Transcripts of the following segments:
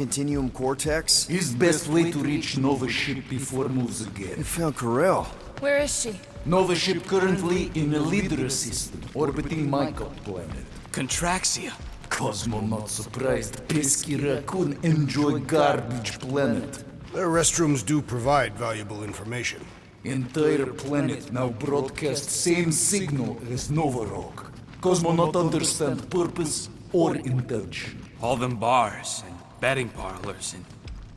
Continuum Cortex? Is best way to reach Nova ship before moves We again. found Corel. Where is she? Nova ship currently in a Leader system, orbiting Michael planet. Contraxia. Cosmo not surprised. Pesky raccoon enjoy garbage planet. Their restrooms do provide valuable information. Entire planet now broadcast same signal as Nova Rock. Cosmo not understand purpose or intention. All them bars and betting parlors and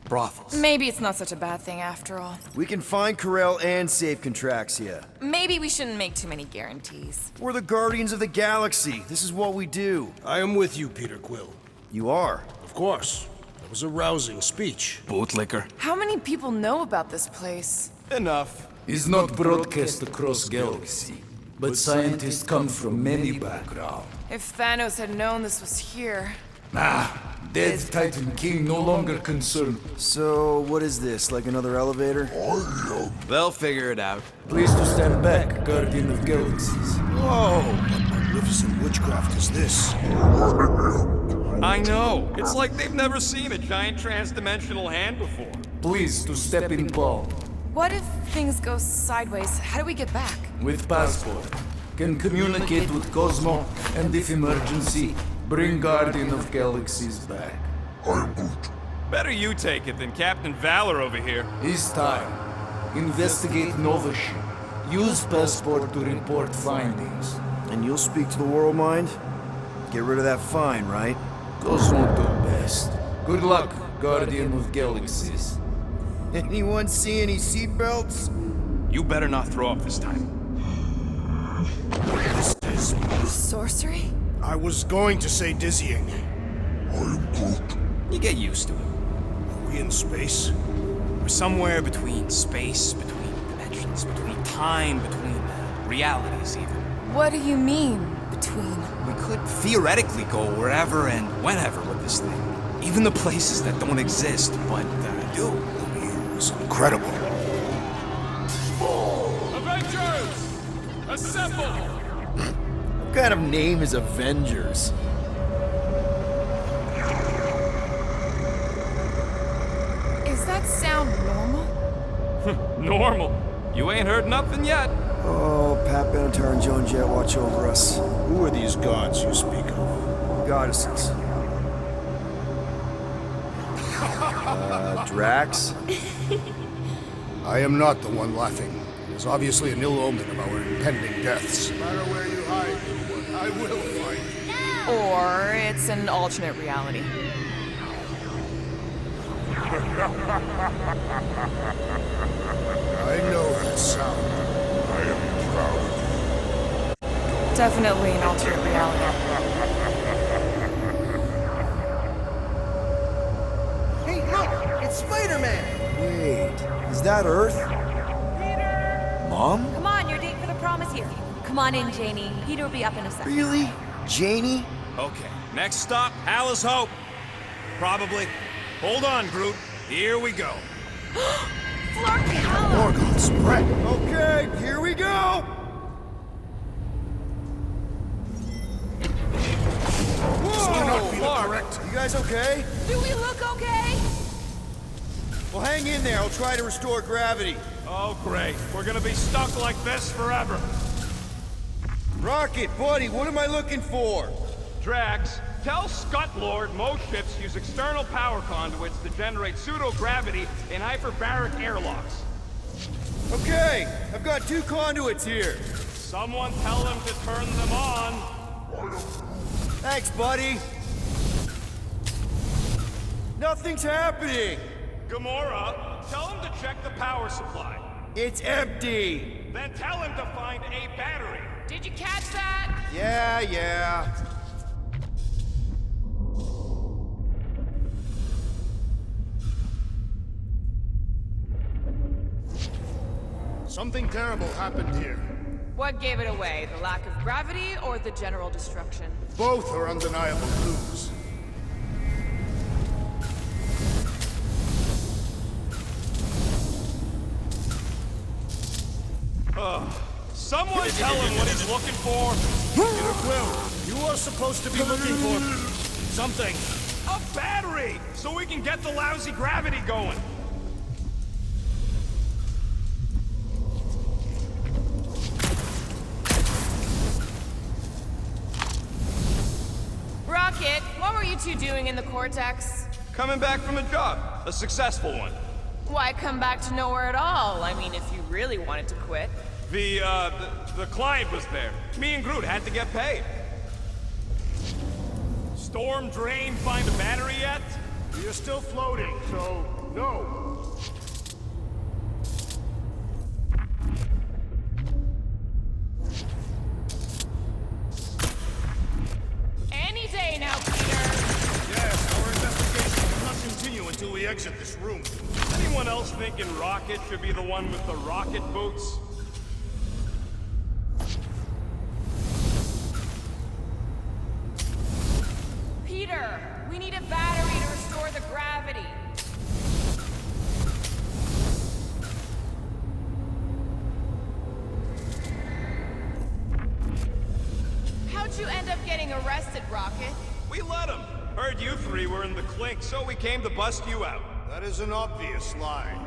brothels. Maybe it's not such a bad thing after all. We can find Corel and save Contraxia. Maybe we shouldn't make too many guarantees. We're the Guardians of the Galaxy. This is what we do. I am with you, Peter Quill. You are. Of course. That was a rousing speech. Bootlicker. How many people know about this place? Enough. Is not broadcast across galaxy, but scientists come from many backgrounds. If Thanos had known this was here... Dead Titan King no longer concerned. So, what is this? Like another elevator? They'll figure it out. Please to stand back, Guardian of Galaxies. Whoa! What magnificent witchcraft is this? I know. It's like they've never seen a giant trans-dimensional hand before. Please to step in palm. What if things go sideways? How do we get back? With passport. Can communicate with Cosmo, and if emergency, bring Guardian of Galaxies back. Better you take it than Captain Valor over here. It's time. Investigate Nova ship. Use passport to report findings. And you'll speak to the World Mind? Get rid of that fine, right? Cosmo do best. Good luck, Guardian of Galaxies. Anyone see any seatbelts? You better not throw up this time. This is... Sorcery? I was going to say dizzying. You get used to it. Are we in space? We're somewhere between space, between dimensions, between time, between realities even. What do you mean, between? We could theoretically go wherever and whenever with this thing. Even the places that don't exist, but do. It's incredible. Avengers! Assemble! What kind of name is Avengers? Is that sound normal? Normal. You ain't heard nothing yet. Oh, Pat Benatar and Joan Jett watch over us. Who are these gods you speak of? Goddesses. Drax? I am not the one laughing. It is obviously an ill omen of our impending deaths. No matter where you hide, I will find you. Or it's an alternate reality. I know that sound. I am proud. Definitely an alternate reality. Hey, look! It's Spider-Man! Wait, is that Earth? Mom? Come on, your date for the prom is here. Come on in, Janie. Peter will be up in a second. Really? Janie? Okay, next stop, Alice Hope. Probably. Hold on, Groot. Here we go. Morgon spread. Okay, here we go! This cannot be the Mark, correct. you guys okay? Do we look okay? Well, hang in there. I'll try to restore gravity. Oh, great. We're gonna be stuck like this forever. Rocket, buddy, what am I looking for? Drax, tell Scut-Lord most ships use external power conduits to generate pseudo-gravity in hyperbaric airlocks. Okay, I've got 2 conduits here. Someone tell him to turn them on. Thanks, buddy. Nothing's happening. Gamora, tell him to check the power supply. It's empty. Then tell him to find a battery. Did you catch that? Yeah. Something terrible happened here. What gave it away? The lack of gravity or the general destruction? Both are undeniable clues. Someone tell him what he's looking for. Peter Quill, you are supposed to be looking for something. A battery! So we can get the lousy gravity going! Rocket, what were you two doing in the Cortex? Coming back from a job. A successful one. Why come back to nowhere at all? I mean, if you really wanted to quit. The client was there. Me and Groot had to get paid. Storm drain find a battery yet? We are still floating, so no. Any day now, Peter! Yes, our investigation will not continue until we exit this room. Anyone else thinking Rocket should be the one with the rocket boots? Peter, we need a battery to restore the gravity. How'd you end up getting arrested, Rocket? We let him. Heard you three were in the clink, so we came to bust you out. That is an obvious lie.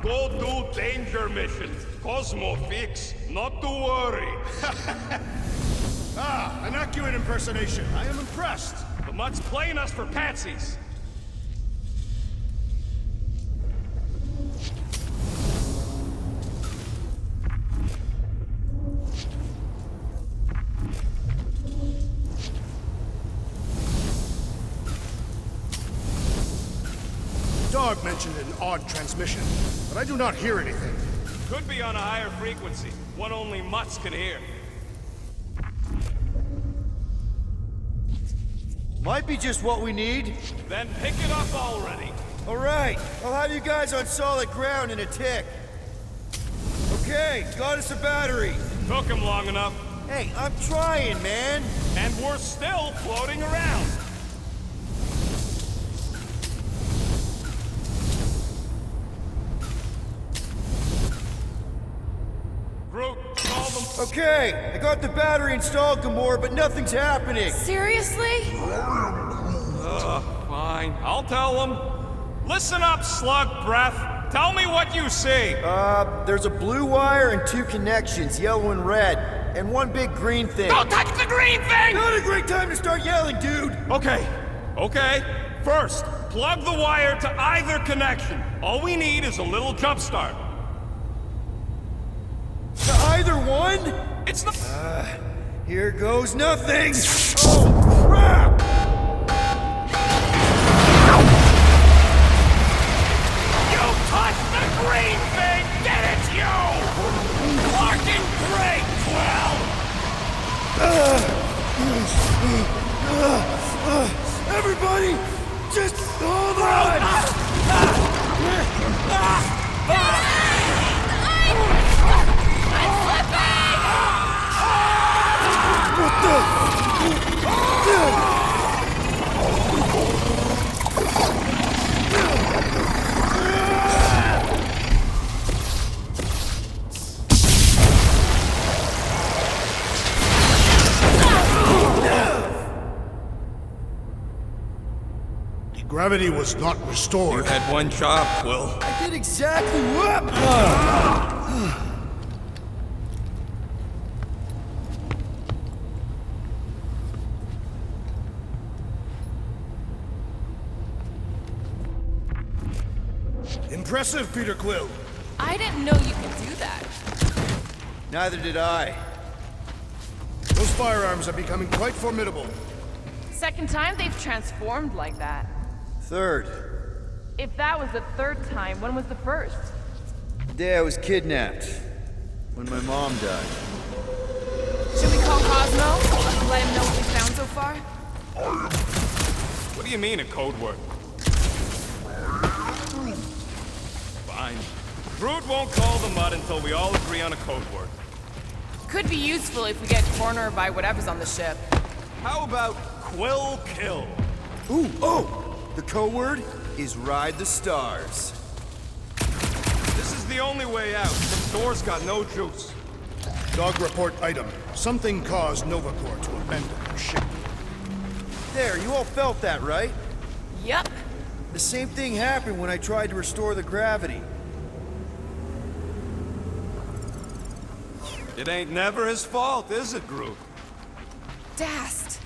Go do danger missions. Cosmo fix, not to worry. Ah, an accurate impersonation. I am impressed. The Mutt's playing us for patsies. Dog mentioned an odd transmission, but I do not hear anything. Could be on a higher frequency, one only Mutts can hear. Might be just what we need. Then pick it up already. All right, I'll have you guys on solid ground in a tick. Okay, got us a battery. Took him long enough, Hey, I'm trying, man. and we're still floating around. Groot, call them. Okay, I got the battery installed, Gamora, but nothing's happening. Seriously? Fine, I'll tell them. Listen up, slug breath. Tell me what you see. There's a blue wire and two connections, yellow and red, and one big green thing. Don't touch the green thing! Not a great time to start yelling, dude! Okay. First, plug the wire to either connection. All we need is a little jump start. To either one? It's the... Here goes nothing! Oh, crap! You touched the green thing! Get it, you! Fucking great, Quill! Everybody, just hold on! What the? The gravity was not You restored. had one job, Quill. I did exactly what? Impressive, Peter Quill. I didn't know you could do that. Neither did I. Those firearms are becoming quite formidable. Second time they've transformed like that. Third, If that was the third time, when was the first? the day I was kidnapped. When my mom died. Should we call Cosmo? Let him know what we found so far? What do you mean, a code word? Fine. Groot won't call the Mud until we all agree on a code word. Could be useful if we get cornered by whatever's on the ship. How about Quill Kill? Ooh, oh! The code word is Ride the Stars. This is the only way out. This door's got no juice. Dog report item. Something caused Nova Corps to abandon their ship. There, you all felt that, right? Yup. The same thing happened when I tried to restore the gravity. It ain't never his fault, is it, Groot? Dast.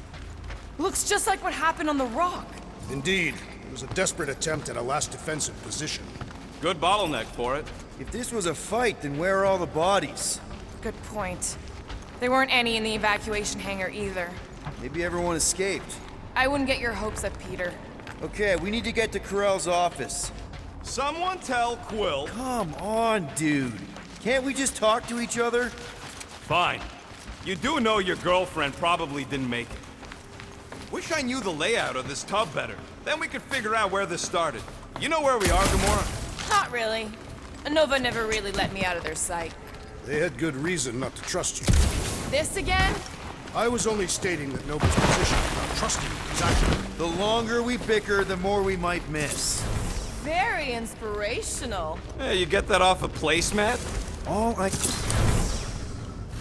Looks just like what happened on the rock. Indeed, it was a desperate attempt at a last defensive position. Good bottleneck for it. If this was a fight, then where are all the bodies? Good point. There weren't any in the evacuation hangar either. Maybe everyone escaped. I wouldn't get your hopes up, Peter. Okay, we need to get to Corell's office. Someone tell Quill. Come on, dude. Can't we just talk to each other? Fine. You do know your girlfriend probably didn't make it. Wish I knew the layout of this tub better. Then we could figure out where this started. You know where we are, Gamora? Not really. Nova never really let me out of their sight. They had good reason not to trust you. This again? I was only stating that Nova's position about trusting you is accurate. The longer we bicker, the more we might miss. Very inspirational. Hey, you get that off a placemat? All I...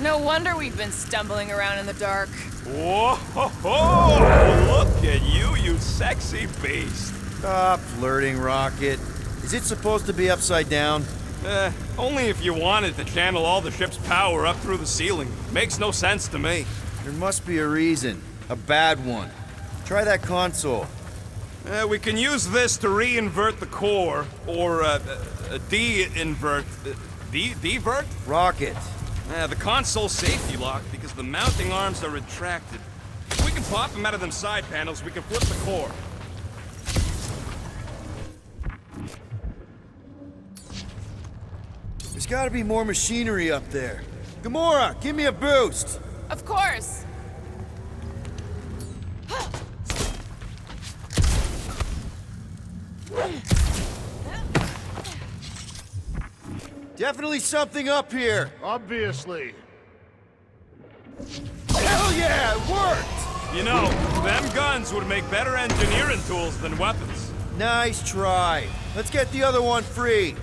No wonder we've been stumbling around in the dark. Whoa! Ho, ho! Look at you, you sexy beast. Stop flirting, Rocket. Is it supposed to be upside down? Only if you wanted to channel all the ship's power up through the ceiling. Makes no sense to me. There must be a reason. A bad one. Try that console. We can use this to re-invert the core, or de-invert... Divert? Rocket. The console safety lock because the mounting arms are retracted. If we can pop them out of them side panels, we can flip the core. There's gotta be more machinery up there. Gamora, give me a boost! Of course. Definitely something up here! Obviously. Hell yeah, it worked! You know, them guns would make better engineering tools than weapons. Nice try. Let's get the other one free.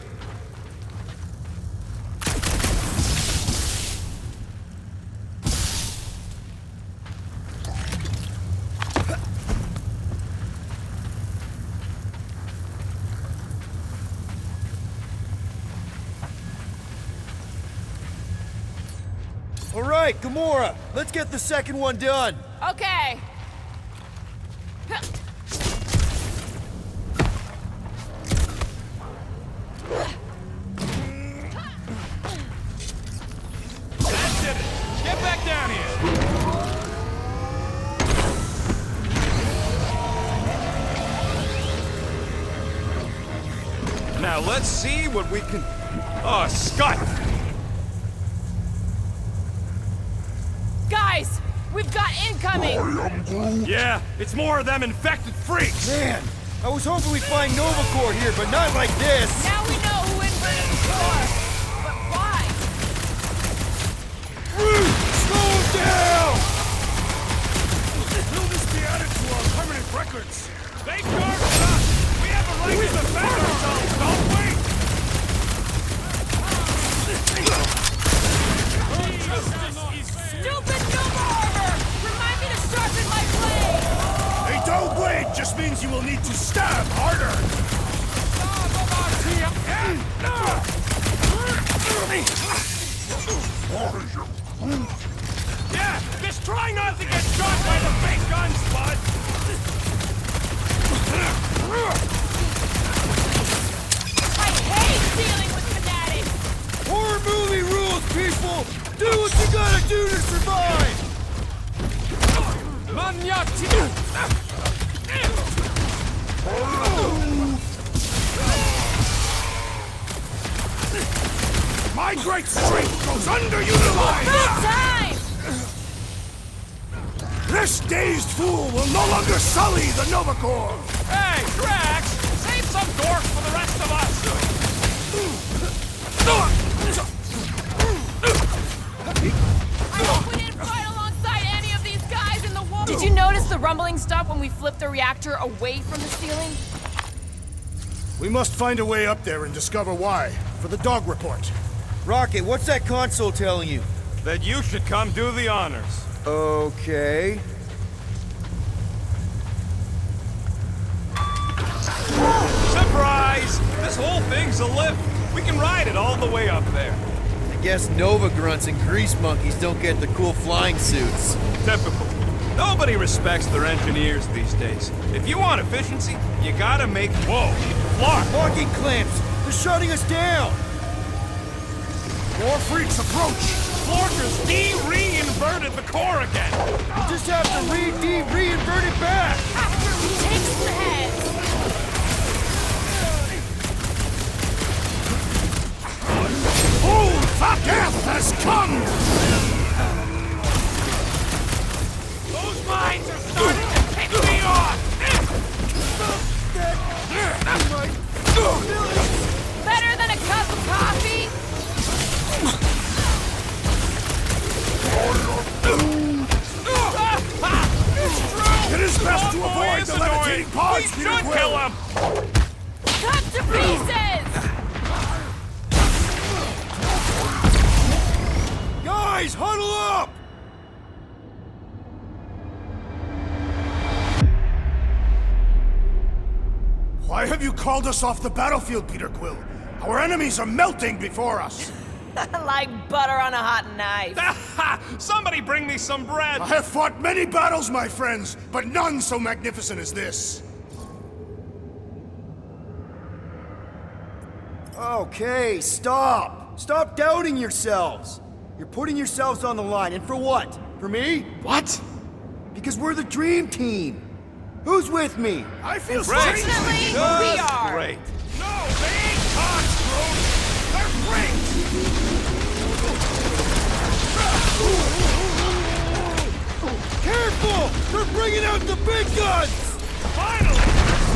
All right, Gamora, let's get the second one done. Okay. That did it! Get back down here! Now let's see what we can... Oh, Scott! Guys, we've got incoming! Yeah, it's more of them infected freaks! Man, I was hoping we'd find Nova Corps here, but not like this. Now we know who inverted the core. But why? Slow him down! Will this be added to our permanent records? They charged us! We have a right to defend ourselves, don't we? Stupid Nova armor! Remind me to sharpen my blade! A dull blade just means you will need to stab harder! Yeah, just try not to get shot by the fake guns, bud! I hate dealing with fanatics! Horror movie rules, people! Do what you gotta do to survive! My great strength goes underutilized! About time! This dazed fool will no longer sully the Nova Corps! Hey, Drax! Save some dork for the rest of us! I hope we didn't fight alongside any of these guys in the war. Did you the rumbling stop when we flip the reactor away from the ceiling? We must find a way up there and discover why, for the dog report. Rocket, what's that console telling you? That you should come do the honors. Okay. Surprise! This whole thing's a lift. We can ride it all the way up there. I guess Nova grunts and grease monkeys don't get the cool flying suits. Typical. Nobody respects their engineers these days. If you want efficiency, you gotta make... Whoa! Clark! Locking clamps! They're shutting us down! More freaks approach! Florkers de-reinverted the core again! You just have to reinvert it back! After we take some heads! Death has come! Those mines are starting to pick me off! Better than a cup of coffee? It is best to avoid the levitating pods, We Peter should Quill. kill him! Cut to pieces! Guys, huddle up! Why have you called us off the battlefield, Peter Quill? Our enemies are melting before us. Like butter on a hot knife. Somebody bring me some bread! I have fought many battles, my friends, but none so magnificent as this. Okay, stop! Stop doubting yourselves! You're putting yourselves on the line, and for what? For me? What? Because we're the dream team! Who's with me? I feel Great! strange. Fortunately, we are. Great! No, they ain't cocks, bro. They're freaks. Careful! They're bringing out the big guns! Finally!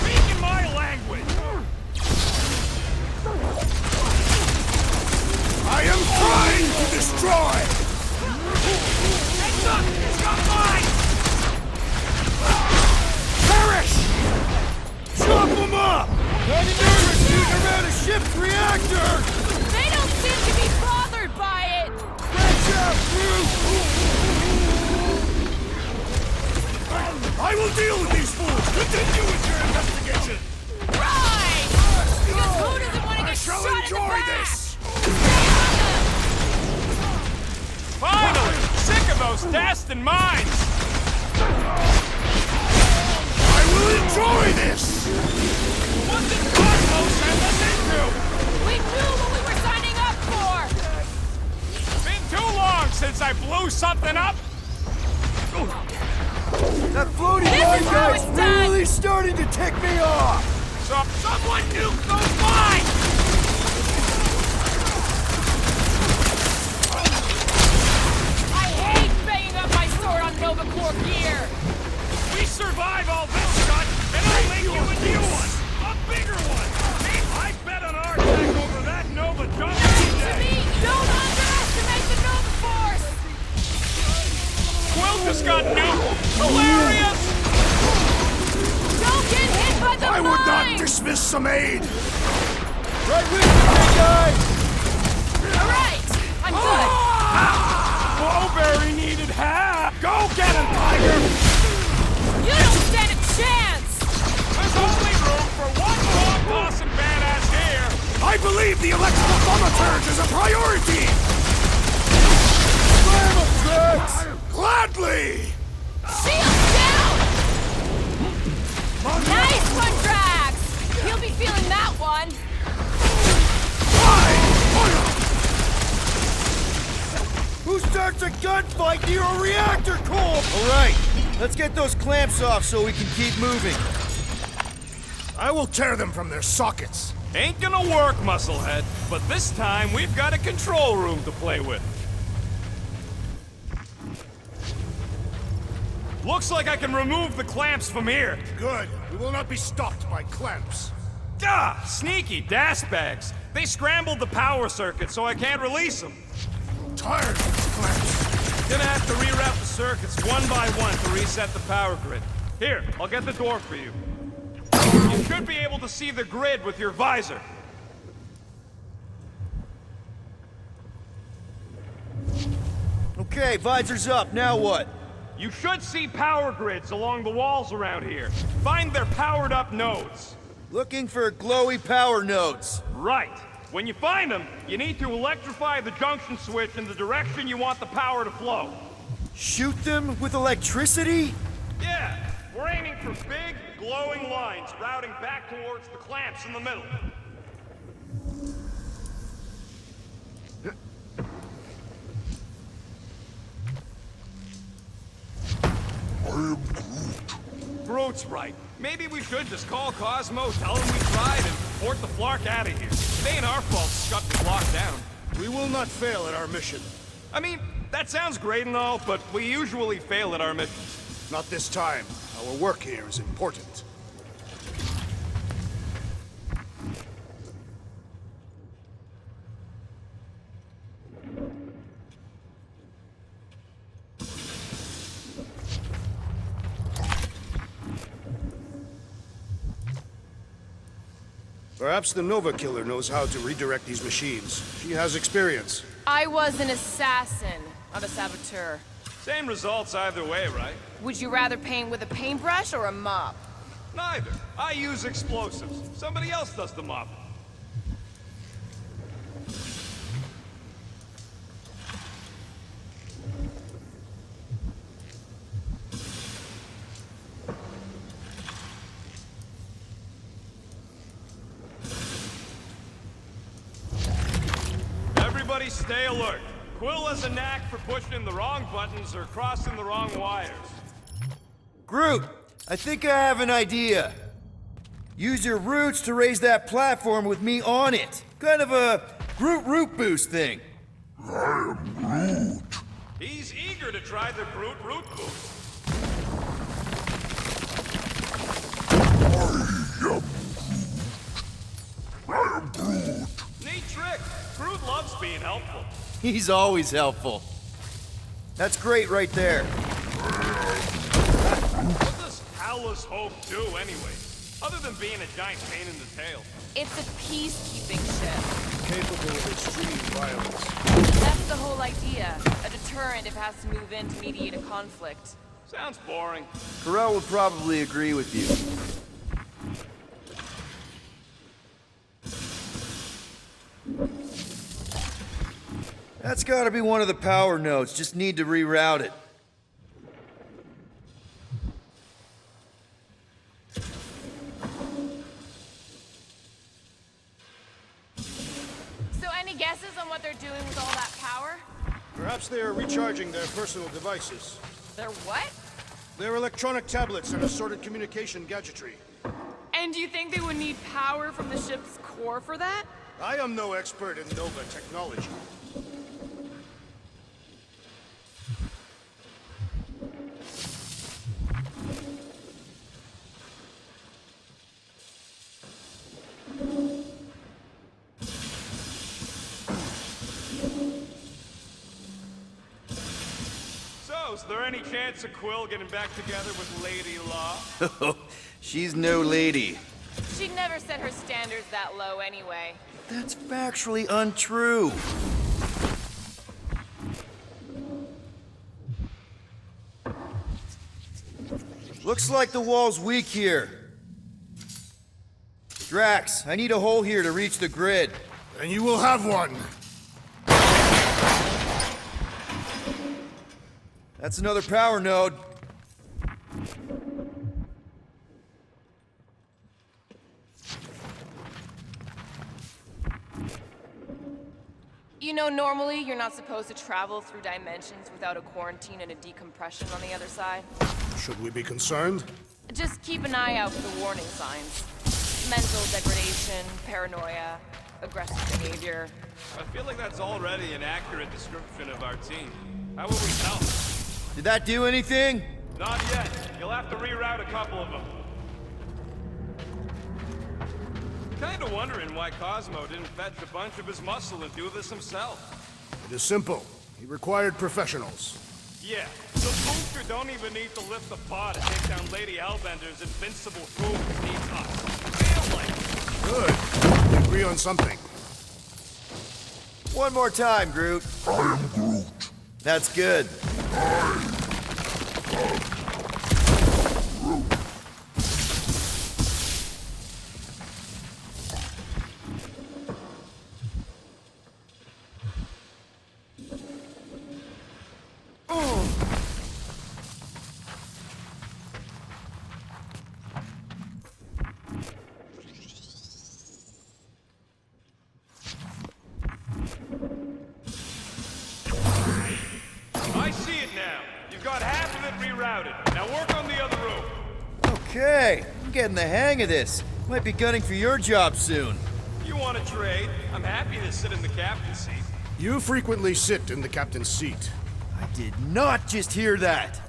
Speaking my language! I am trying to destroy. Hey, look! It's got mine! Perish! Chop them up! Kinda nervous shooting around a ship's reactor! They don't seem to be bothered by it! Watch out, Bruce! I will deal with these fools. Continue with your investigation. Right! Because who doesn't want to I get shall shot in the enjoy back? this. Finally! Sick of those Daston mines! I will enjoy this. What did Cosmo send us into? We knew what we were signing up for! Been too long since I blew something up! That floating This mine is how guy's it's done. really starting to tick me off! Someone nuke those mines! I hate banging up my sword on Nova Corps gear! We survive all this, Scott, and I'll make you a new one! A bigger one! I bet on our attack over that Nova dump To today! me, don't underestimate the Nova Force! Quill just got nuked! Hilarious! Don't get hit by the I would not mine! dismiss some aid. Right with you, big guy! Alright, I'm good. Bowberry needed half! Go get him, Tiger! You don't stand a chance! There's only room for one long boss and badass here! I believe the electrical thaumaturge is a priority. Slam 'em, Drax! Gladly. Shields down! Nice one, Drax! He'll be feeling that one. Who starts a gunfight near a reactor core? All right, let's get those clamps off so we can keep moving. I will tear them from their sockets. Ain't gonna work, Musclehead, but this time we've got a control room to play with. Looks like I can remove the clamps from here. Good. We will not be stopped by clamps. Ah, sneaky DAS bags. They scrambled the power circuit so I can't release them. Tired of these clamps. Gonna have to reroute the circuits one by one to reset the power grid. Here, I'll get the door for you. You should be able to see the grid with your visor. Okay, visor's up, now what? You should see power grids along the walls around here. Find their powered up nodes. Looking for glowy power nodes. Right. When you find them, you need to electrify the junction switch in the direction you want the power to flow. Shoot them with electricity? Yeah, we're aiming for big, glowing lines routing back towards the clamps in the middle. Groot's right. Maybe we should just call Cosmo, tell him we tried, and port the Flark out of here. It ain't our fault to shut the block down. We will not fail at our mission. I mean, that sounds great and all, but we usually fail at our missions. Not this time. Our work here is important. Perhaps the Nova Killer knows how to redirect these machines. She has experience. I was an assassin, not a saboteur. Same results either way, right? Would you rather paint with a paintbrush or a mop? Neither. I use explosives. Somebody else does the mopping. Everybody stay alert. Quill has a knack for pushing the wrong buttons or crossing the wrong wires. Groot, I think I have an idea. Use your roots to raise that platform with me on it. Kind of a Groot root boost thing. He's eager to try the Groot root boost. Neat trick. Groot loves being helpful. He's always helpful. That's great right there. What does Howl's Hope do anyway? Other than being a giant pain in the tail. It's a peacekeeping ship. Capable of extreme violence. That's the whole idea. A deterrent if it has to move in to mediate a conflict. Sounds boring. Carell would probably agree with you. That's gotta be one of the power nodes. Just need to reroute it. So any guesses on what they're doing with all that power? Perhaps they are recharging their personal devices. They're what? Their electronic tablets and assorted communication gadgetry. And do you think they would need power from the ship's core for that? I am no expert in Nova technology. So, is there any chance of Quill getting back together with Lady Law? She's no lady. She'd never set her standards that low anyway. That's factually untrue. Looks like the wall's weak here. Drax, I need a hole here to reach the grid. And you will have one. That's another power node. You know, normally you're not supposed to travel through dimensions without a quarantine and a decompression on the other side. Should we be concerned? Just keep an eye out for the warning signs. Mental degradation, paranoia, aggressive behavior. I feel like that's already an accurate description of our team. How will we tell? Did that do anything? Not yet. You'll have to reroute a couple of them. Kinda wondering why Cosmo didn't fetch a bunch of his muscle and do this himself. It is simple. He required professionals. Yeah, the booster don't even need to lift the pod to take down Lady Hellbender's invincible crew detox. Feel like Good. We agree on something. One more time, Groot. I am Groot. That's good. I see it now. You've got half of it rerouted. Now work on the other room. Okay, I'm getting the hang of this. Might be gunning for your job soon. You want to trade? I'm happy to sit in the captain's seat. You frequently sit in the captain's seat. I did not just hear that.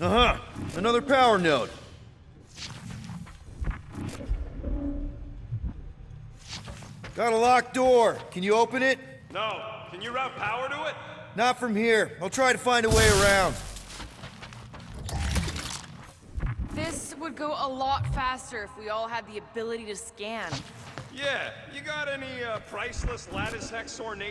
Uh-huh, another power node. Got a locked door. Can you open it? No. Can you route power to it? Not from here. I'll try to find a way around. This would go a lot faster if we all had the ability to scan. Yeah. You got any priceless lattice hexor